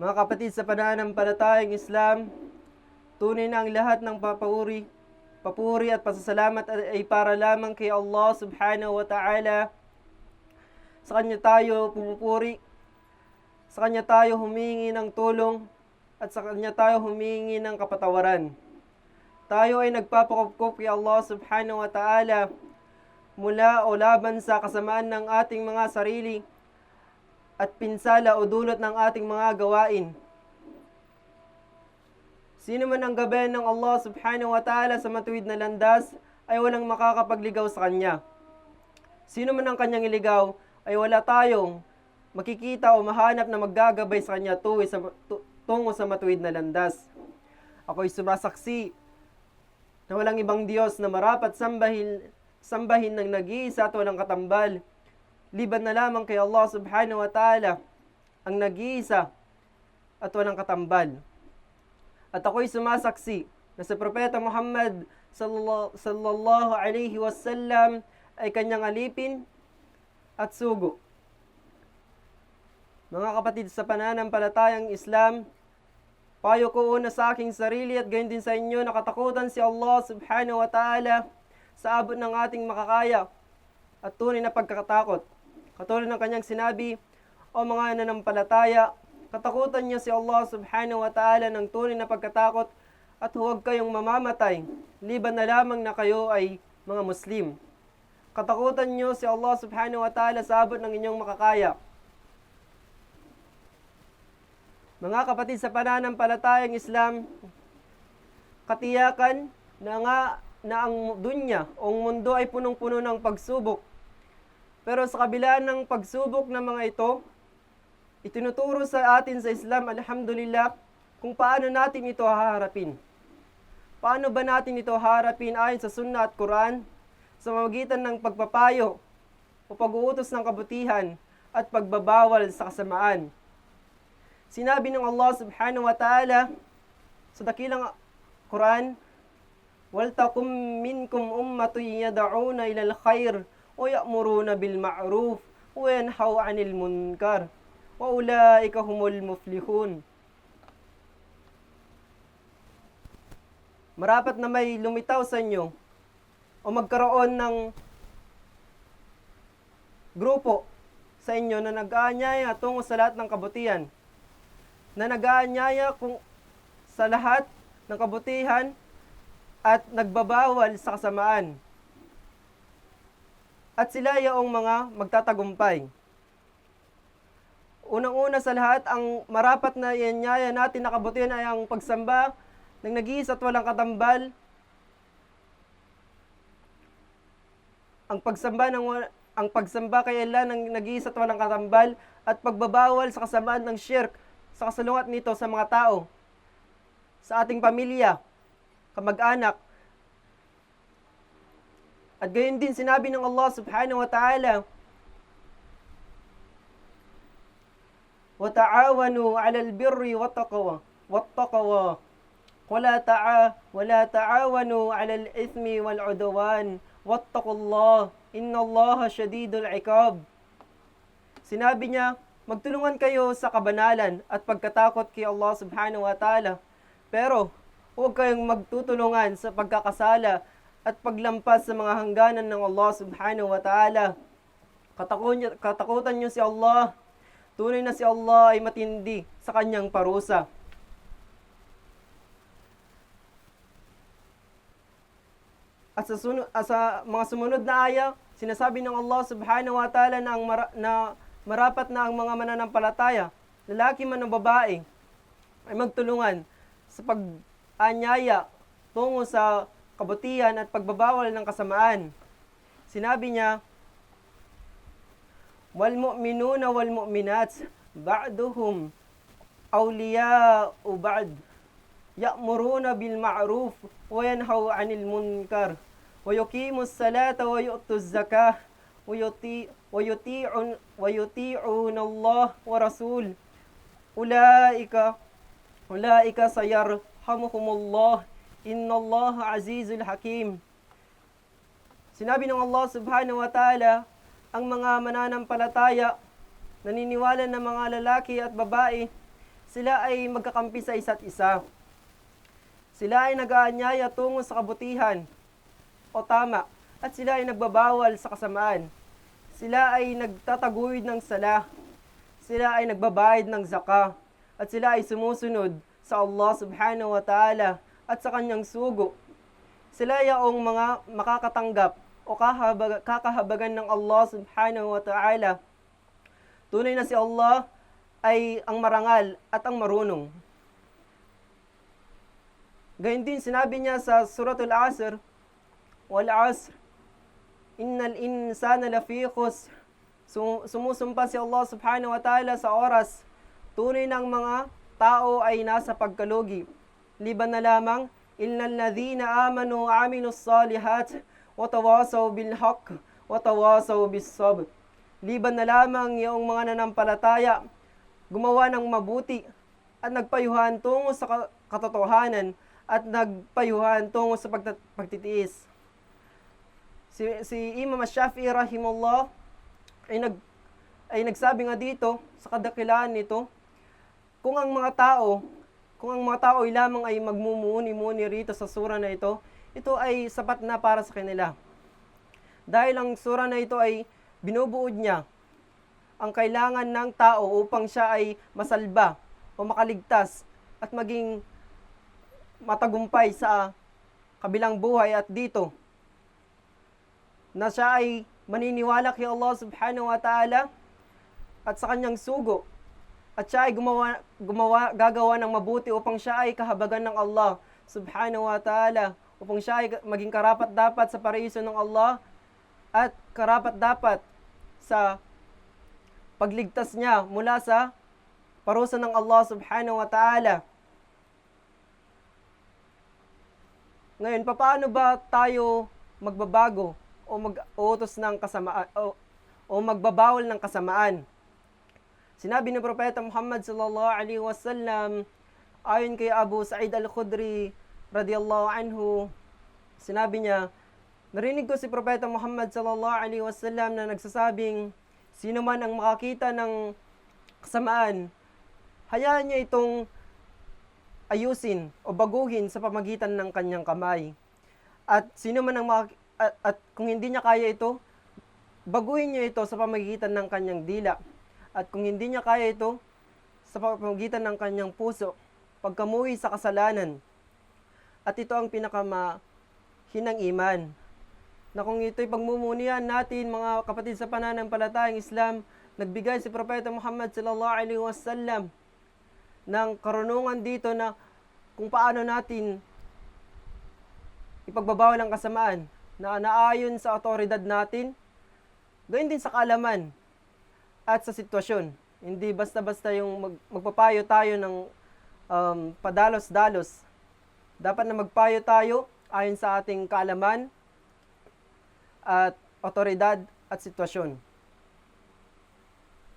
Mga kapatid sa pananampalatayang Islam, tunay na ang lahat ng papuri at pasasalamat ay para lamang kay Allah subhanahu wa ta'ala. Sa Kanya tayo pumupuri, sa Kanya tayo humingi ng tulong, at sa Kanya tayo humingi ng kapatawaran. Tayo ay nagpapakupkup kay Allah subhanahu wa ta'ala mula o laban sa kasamaan ng ating mga sarili at pinsala o dulot ng ating mga gawain. Sino man ang gabayan ng Allah subhanahu wa ta'ala sa matuwid na landas ay walang makakapagligaw sa Kanya. Sino man ang Kanyang iligaw ay wala tayong makikita o mahanap na maggagabay sa Kanya tungo sa matuwid na landas. Ako'y sumasaksi na walang ibang Diyos na marapat sambahin ng nag-iisa at walang katambal, liban na lamang kay Allah subhanahu wa ta'ala, ang nag-iisa at walang katambal. At ako'y sumasaksi na si Propeta Muhammad sallallahu alaihi wasallam ay Kanyang alipin at sugo. Mga kapatid sa pananampalatayang Islam, payo ko una sa aking sarili at gayon din sa inyo na katakutan si Allah subhanahu wa ta'ala sa abot ng ating makakaya at tunay na pagkakatakot. Katulad ng Kanyang sinabi, o mga nananampalataya, katakutan niyo si Allah subhanahu wa ta'ala ng tunay na pagkatakot at huwag kayong mamamatay, liban na lamang na kayo ay mga Muslim. Katakutan niyo si Allah subhanahu wa ta'ala sa abot ng inyong makakaya. Mga kapatid sa pananampalatayang Islam, katiyakan na ang dunya o mundo ay punong-puno ng pagsubok. Pero sa kabila ng pagsubok na mga ito, itinuturo sa atin sa Islam, alhamdulillah, kung paano natin ito haharapin. Paano ba natin ito haharapin ayon sa Sunnah at Quran sa pamamagitan ng pagpapayo o pag-uutos ng kabutihan at pagbabawal sa kasamaan. Sinabi ng Allah subhanahu wa ta'ala sa dakilang Quran, وَلْتَقُمْ مِنْكُمْ أُمَّةٌ يَدْعُونَ إِلَى الْخَيْرِ وَيَأْمُرُونَ بِالْمَعْرُوفِ وَيَنْهَوْنَ عَنِ الْمُنْكَرِ وَأُولَٰئِكَ هُمُ الْمُفْلِحُونَ. Marapat na may lumitaw sa inyo o magkaroon ng grupo sa inyo na nag-aanyaya tungo sa lahat ng kabutihan, na nag-aanyaya sa lahat ng kabutihan at nagbabawal sa kasamaan. At sila yaong mga magtatagumpay. Unang-una sa lahat, ang marapat na ianyaya natin na kabutihan ay ang pagsamba ng nag-iisa at walang katambal. Ang pagsamba kay Allah ng nag-iisa at walang katambal at pagbabawal sa kasamaan ng shirk, sa kasalungat nito sa mga tao, sa ating pamilya, kamag-anak. At gayon din sinabi ng Allah subhanahu wa ta'ala, وَتَعَاوَنُوا عَلَى الْبِرِّ وَالتَّقْوَى وَلَا تَعَاوَنُوا عَلَى الْإِثْمِ وَالْعُدْوَانِ وَاتَّقُوا اللَّهَ إِنَّ اللَّهَ شَدِيدُ الْعِقَابِ. Sinabi niya, magtulungan kayo sa kabanalan at pagkatakot kay Allah subhanahu wa ta'ala. Pero, huwag kayong magtutulungan sa pagkakasala at paglampas sa mga hangganan ng Allah subhanahu wa ta'ala. Katakutan niyo si Allah. Tunay na si Allah ay matindi sa Kanyang parusa. At sa mga sumunod na aya, sinasabi ng Allah subhanahu wa ta'ala na marapat na ang mga mananampalataya, lalaki man o babae, ay magtulungan sa pag-anyaya tungo sa kabutihan at pagbabawal ng kasamaan. Sinabi niya, وَالْمُؤْمِنُونَ وَالْمُؤْمِنَاتِ بَعْدُهُمْ أَوْلِيَاءُ بَعْدٍ يَأْمُرُونَ بِالْمَعْرُوفِ وَيَنْهَوْنَ عَنِ الْمُنْكَرِ وَيُقِيمُوا الصَّلَاةَ وَيُؤْتُوا الزَّكَاةَ وَيُطِيعُونَ اللَّهَ وَرَسُولَهُ أُولَئِكَ سَيَرْحَمُهُمُ اللَّهُ إِنَّ اللَّهَ عَزِيزٌ حَكِيمٌ. Sinabi ng Allah subhanahu wa ta'ala, ang mga mananampalataya, naniniwala na mga lalaki at babae, sila ay magkakampi sa isa't isa. Sila ay nag-aanyaya tungo sa kabutihan o tama, at sila ay nagbabawal sa kasamaan. Sila ay nagtataguyod ng sala. Sila ay nagbabayad ng zaka. At sila ay sumusunod sa Allah subhanahu wa ta'ala at sa kanyang sugo. Sila yaong mga makakatanggap o kakahabagan ng Allah subhanahu wa ta'ala. Tunay na si Allah ay ang marangal at ang marunong. Gayun din sinabi niya sa Suratul Asr, wal asr, innal insana lafi khusr. Sumusumpa si Allah subhanahu wa ta'ala sa oras. Tunay ng mga tao ay nasa pagkalugi. Liban na lamang, innal ladhina amanu wa aminus salihat wa tawasaw bil haqq wa tawasaw bis sabr. Liban na lamang yung mga nanampalataya, gumawa ng mabuti at nagpayuhan tungo sa katotohanan at nagpayuhan tungo sa pagtitiis. Si Imam Shafi'i rahimahullah ay nagsabi nga dito sa kadakilaan nito, kung ang mga tao ay lamang ay magmumuni-muni rito sa sura na ito ay sapat na para sa kanila. Dahil ang sura na ito ay binubuod niya ang kailangan ng tao upang siya ay masalba o makaligtas at maging matagumpay sa kabilang buhay at dito na siya ay maniniwala kay Allah subhanahu wa ta'ala at sa kanyang sugo at siya ay gagawa ng mabuti upang siya ay kahabagan ng Allah subhanahu wa ta'ala, upang siya ay maging karapat-dapat sa paraiso ng Allah at karapat-dapat sa pagligtas niya mula sa parusa ng Allah subhanahu wa ta'ala. Ngayon, paano ba tayo magbabago o mag-uutos ng kasamaan o magbabawal ng kasamaan? Sinabi ni Propeta Muhammad sallallahu alaihi wasallam ayon kay Abu Sa'id al-Khudri radiyallahu anhu, sinabi niya, narinig ko si Propeta Muhammad sallallahu alaihi wasallam na nagsasabing, sino man ang makakita ng kasamaan, hayaan niya itong ayusin o baguhin sa pamagitan ng kanyang kamay. At sino man ang at kung hindi niya kaya ito, baguhin niya ito sa pamagitan ng kanyang dila. At kung hindi niya kaya ito, sa pamagitan ng kanyang puso, pagkamuhi sa kasalanan. At ito ang pinakamahinang iman. Na kung ito'y pagmumunihan natin, mga kapatid sa pananampalatayang Islam, nagbigay si Propeta Muhammad sallallahu alaihi wasallam ng karunungan dito na kung paano natin ipagbabawal ang kasamaan na naayon sa otoridad natin, gayon din sa kaalaman at sa sitwasyon. Hindi basta-basta yung magpapayo tayo ng padalos-dalos. Dapat na magpayo tayo ayon sa ating kaalaman at otoridad at sitwasyon.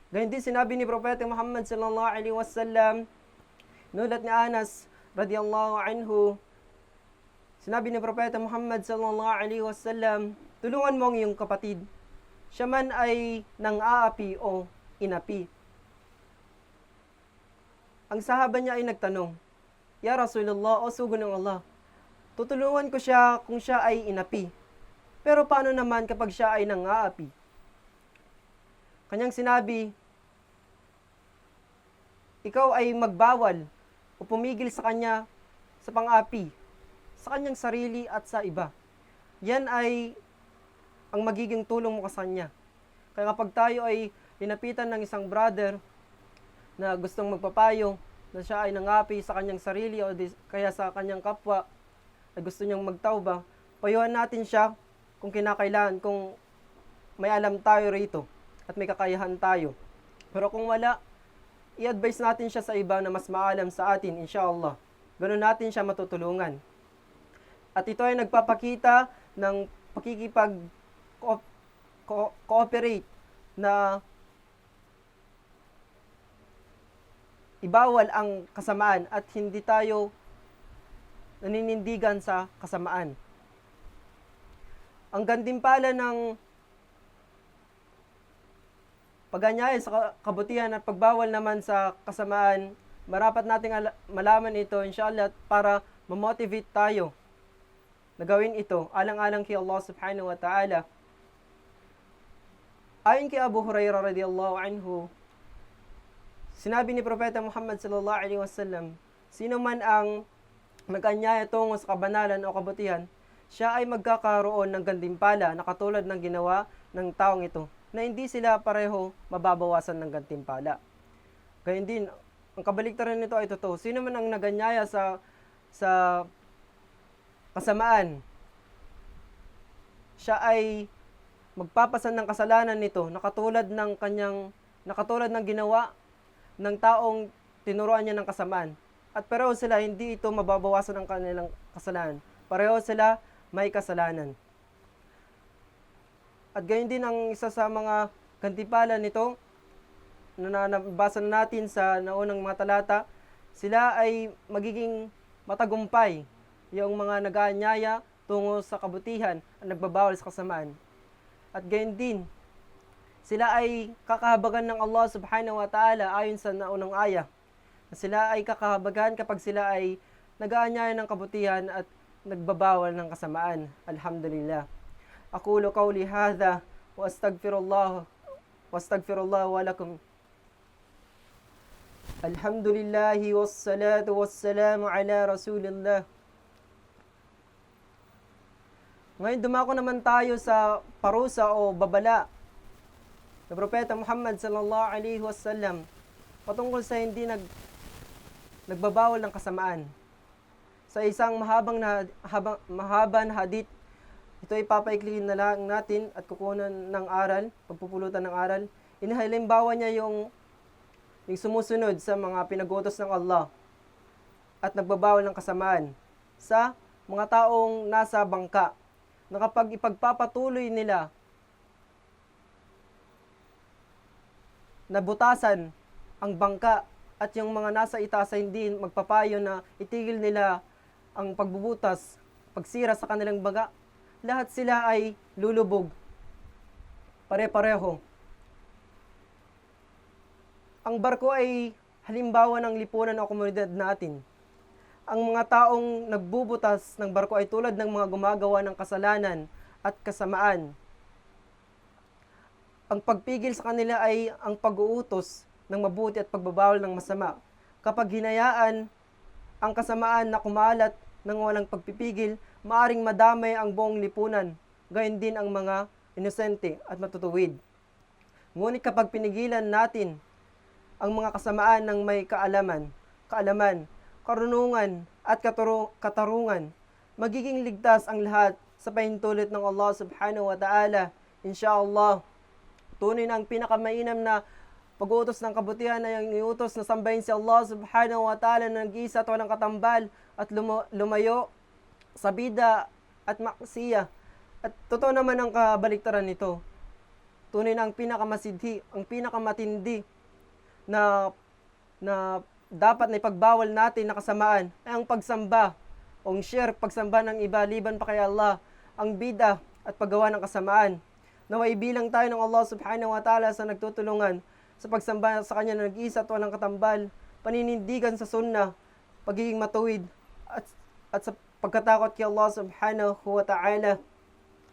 Gayon din sinabi ni Propeta Muhammad sallallahu alaihi wasallam, nulat ni Anas radiyallahu anhu, sinabi ni Propeta Muhammad sallallahu alaihi wasallam, tulungan mo ang iyong kapatid, siya man ay nang-aapi o inapi. Ang sahaba niya ay nagtanong, Ya Rasulullah, o sugo ng Allah, tutulungan ko siya kung siya ay inapi. Pero paano naman kapag siya ay nang-aapi? Kanyang sinabi, ikaw ay magbawal o pumigil sa kanya sa pang-api, sa kanyang sarili at sa iba. Yan ay ang magiging tulong mo sa kanya. Kaya kapag tayo ay linapitan ng isang brother na gustong magpapayo, na siya ay nangapi sa kanyang sarili o kaya sa kanyang kapwa, ay gusto niyang magtawba, payuhan natin siya kung kinakailangan, kung may alam tayo rito at may kakayahan tayo. Pero kung wala, i-advise natin siya sa iba na mas maalam sa atin, inshallah. Ganun natin siya matutulungan. At ito ay nagpapakita ng pakikipag-cooperate na ibawal ang kasamaan at hindi tayo naninindigan sa kasamaan. Ang gantimpala ng pag-anyaya sa kabutihan at pagbawal naman sa kasamaan marapat nating malaman ito inshallah para ma-motivate tayo na gawin ito alang-alang kay Allah subhanahu wa ta'ala. Ayon kay Abu Hurairah radhiyallahu anhu, sinabi ni Propeta Muhammad sallallahu alaihi wasallam, sino man ang mag-anyaya tungo sa kabanalan o kabutihan, siya ay magkakaroon ng gantimpala na katulad ng ginawa ng taong ito, na hindi sila pareho mababawasan ng gantimpala. Gayun din, ang kabaliktaran nito ay totoo. Sino man ang naganyaya sa kasamaan, siya ay magpapasan ng kasalanan nito na katulad ng ginawa ng taong tinuruan niya ng kasamaan. At pareho sila, hindi ito mababawasan ng kanilang kasalanan. Pareho sila may kasalanan. At gayon din ang isa sa mga gantimpala nito na nabasa natin sa naunang mga talata, sila ay magiging matagumpay, yung mga nag-aanyaya tungo sa kabutihan at nagbabawal sa kasamaan. At gayon din, sila ay kakahabagan ng Allah subhanahu wa ta'ala ayon sa naunang aya. Sila ay kakahabagan kapag sila ay nag-aanyaya ng kabutihan at nagbabawal ng kasamaan. Alhamdulillah. Aqulu qawli hadha wa astaghfirullah wa lakum. Alhamdulillahi wassalatu wassalamu ala rasulillah. Ngayon dumako naman tayo sa parusa o babala ng Propeta Muhammad sallallahu alaihi wasallam patungkol sa hindi nagbabawal ng kasamaan. Sa isang mahaba na hadith, ito ay papaiklihin na lang natin at kukunan ng aral, pagpupulutan ng aral. Inihalimbawa niya yung sumusunod sa mga pinag-utos ng Allah at nagbabawal ng kasamaan sa mga taong nasa bangka, na kapag ipagpapatuloy nila na butasan ang bangka at yung mga nasa itaas ay hindi magpapayo na itigil nila ang pagbubutas, pagsira sa kanilang baga, lahat sila ay lulubog. Pare-pareho. Ang barko ay halimbawa ng lipunan o komunidad natin. Ang mga taong nagbubutas ng barko ay tulad ng mga gumagawa ng kasalanan at kasamaan. Ang pagpigil sa kanila ay ang pag-uutos ng mabuti at pagbabawal ng masama. Kapag hinayaan ang kasamaan na kumalat ng walang pagpipigil, maaring madamay ang buong lipunan, gayon din ang mga inosente at matutuwid. Ngunit kapag pinigilan natin ang mga kasamaan ng may kaalaman, karunungan at katarungan, magiging ligtas ang lahat sa pahintulot ng Allah subhanahu wa ta'ala. Insha'Allah, tunay na ang pinakamainam na pag-uutos ng kabutihan ay ang iutos na sambahin si Allah subhanahu wa ta'ala na nag-iisa at walang katambal at lumayo sa bida at maksiya. At totoo naman ang kabaliktaran nito. Tunay na ang pinakamasidhi, ang pinakamatindi na dapat na ipagbawal natin na kasamaan ay ang pagsamba o pagsamba ng iba liban pa kay Allah, ang bida at paggawa ng kasamaan. Naway bilang tayo ng Allah subhanahu wa ta'ala sa nagtutulungan sa pagsamba sa Kanya na nag-isa at walang katambal, paninindigan sa sunnah, pagiging matuwid at sa pagkatakot kay Allah subhanahu wa ta'ala.